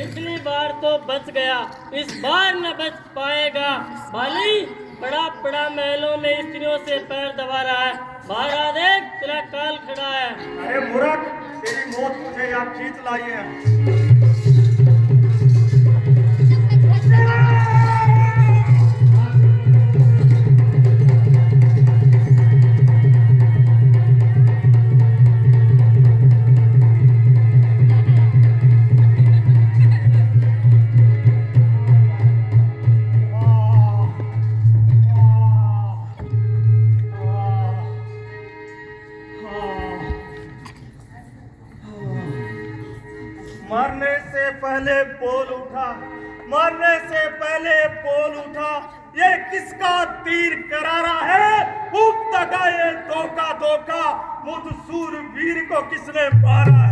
पिछली बार तो बच गया, इस बार न बच पाएगा। बाली, बड़ा बड़ा महलों में स्त्रियों से पैर दबा रहा है। बाहर आ देख, तेरा काल खड़ा है। अरे मूर्ख, तेरी मौत मुझे यहाँ खींच लाई है। मरने से पहले बोल उठा, मरने से पहले बोल उठा। ये किसका तीर करारा है? खूब तका ये धोखा धोखा। मुझ सूरवीर को किसने मारा है?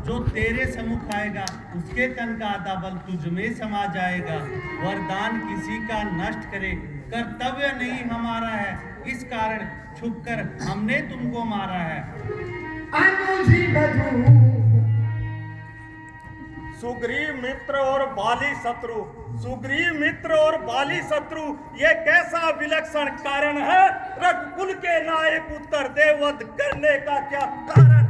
जो तेरे सम्मुख आएगा उसके तन का आधा बल तुझ में समा जाएगा। वरदान किसी का नष्ट करे कर्तव्य नहीं हमारा है, इस कारण छुपकर हमने तुमको मारा है। सुग्रीव मित्र और बाली शत्रु, सुग्रीव मित्र और बाली शत्रु, ये कैसा विलक्षण कारण है? रघुकुल के नायक उत्तर देव वध करने का क्या कारण है?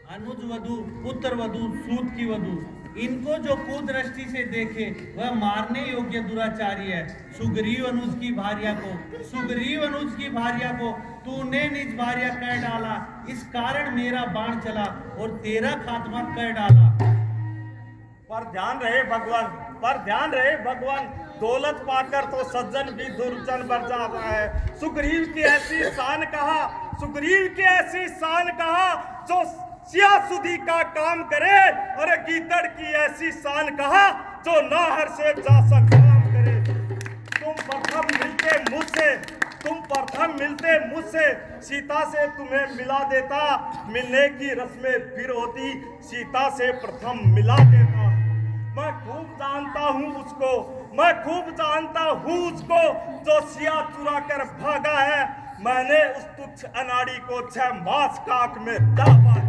अनुज वधु, पुत्र वधु, सूत की वधु, इनको जो कुदृष्टि से देखे वह मारने योग्य दुराचारी है। सुग्रीव अनुज की भार्या को, सुग्रीव अनुज की भार्या को तूने निज भार्या कर डाला, इस कारण मेरा बाण चला और तेरा खात्मा कर डाला। पर ध्यान रहे भगवान, पर ध्यान रहे भगवान, दौलत पाकर तो सज्जन भी दुर्जन बन जाता है। सुग्रीव की ऐसी शान कहा, सुग्रीव की ऐसी शान कहा जो सियासुदी का काम करे, और गीदड़ की ऐसी शान कहा जो नाहर से जासन काम करे। तुम प्रथम मिलते मुझसे, तुम प्रथम मिलते मुझसे, सीता से तुम्हें मिला देता। मिलने की रस्में फिर होती, सीता से प्रथम मिला देता। मैं खूब जानता हूँ उसको, मैं खूब जानता हूँ उसको जो सिया चुरा कर भागा है। मैंने उस तुच्छ अनाड़ी को 6 मास काक में दाबा।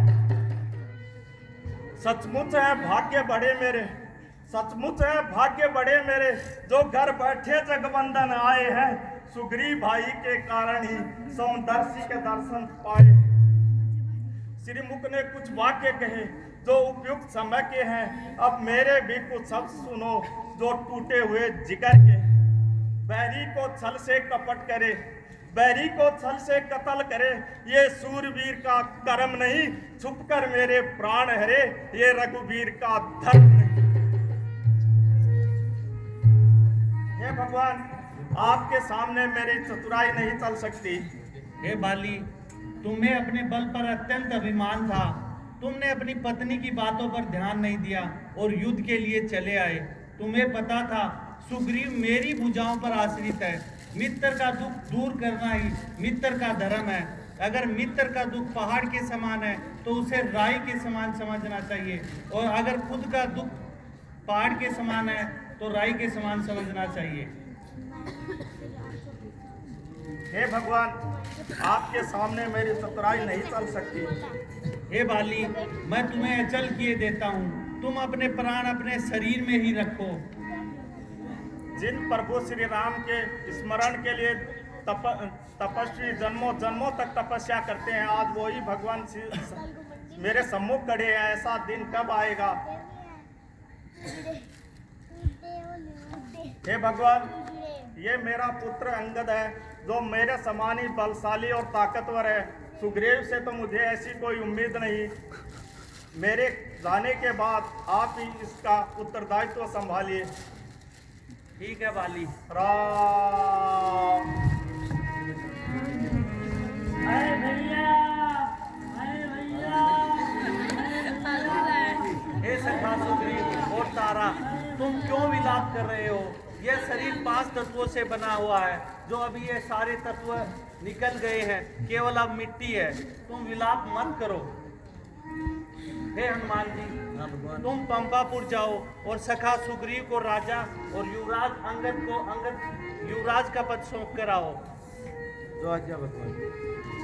सचमुच है भाग्य बड़े मेरे, सचमुच है भाग्य बड़े मेरे, जो घर बैठे जगबंधन आए हैं। सुग्रीव भाई के कारण ही समदर्शी के दर्शन पाए। श्रीमुख ने कुछ वाक्य कहे जो उपयुक्त समय के हैं। अब मेरे भी कुछ शब्द सुनो जो टूटे हुए जिगर के। बैरी को छल से कपट करे, बैरी को छल से कत्ल करे, ये सूरवीर का कर्म नहीं। छुपकर मेरे प्राण हरे, ये रघुवीर का धर्म नहीं। हे भगवान, आपके सामने मेरी चतुराई नहीं चल सकती। हे बाली, तुम्हें अपने बल पर अत्यंत अभिमान था। तुमने अपनी पत्नी की बातों पर ध्यान नहीं दिया और युद्ध के लिए चले आए। तुम्हें पता था सुग्रीव मेरी भुजाओं पर आश्रित है। मित्र का दुख दूर करना ही मित्र का धर्म है। अगर मित्र का दुख पहाड़ के समान है तो उसे राई के समान समझना चाहिए, और अगर खुद का दुख पहाड़ के समान है तो राई के समान समझना चाहिए। हे भगवान, आपके सामने मेरी चतुराई नहीं चल सकती। हे बाली, मैं तुम्हें अचल किए देता हूँ। तुम अपने प्राण अपने शरीर में ही रखो। जिन प्रभु श्री राम के स्मरण के लिए तपस्वी जन्मों जन्मों तक तपस्या करते हैं, आज वही भगवान मेरे सम्मुख खड़े हैं। ऐसा दिन कब आएगा? हे भगवान, ये मेरा पुत्र अंगद है जो मेरे समान ही बलशाली और ताकतवर है। सुग्रीव से तो मुझे ऐसी कोई उम्मीद नहीं। मेरे जाने के बाद आप ही इसका उत्तरदायित्व संभालिए। ठीक है बाली। राम। तारा, तुम क्यों विलाप कर रहे हो? यह शरीर 5 तत्वों से बना हुआ है, जो अभी ये सारे तत्व निकल गए हैं, केवल अब मिट्टी है। तुम विलाप मत करो। हे हनुमान जी, तुम पंपापुर जाओ और सखा सुग्रीव को राजा और युवराज अंगद को युवराज का पद सौंप कर आओ। जो आज्ञा भगवान।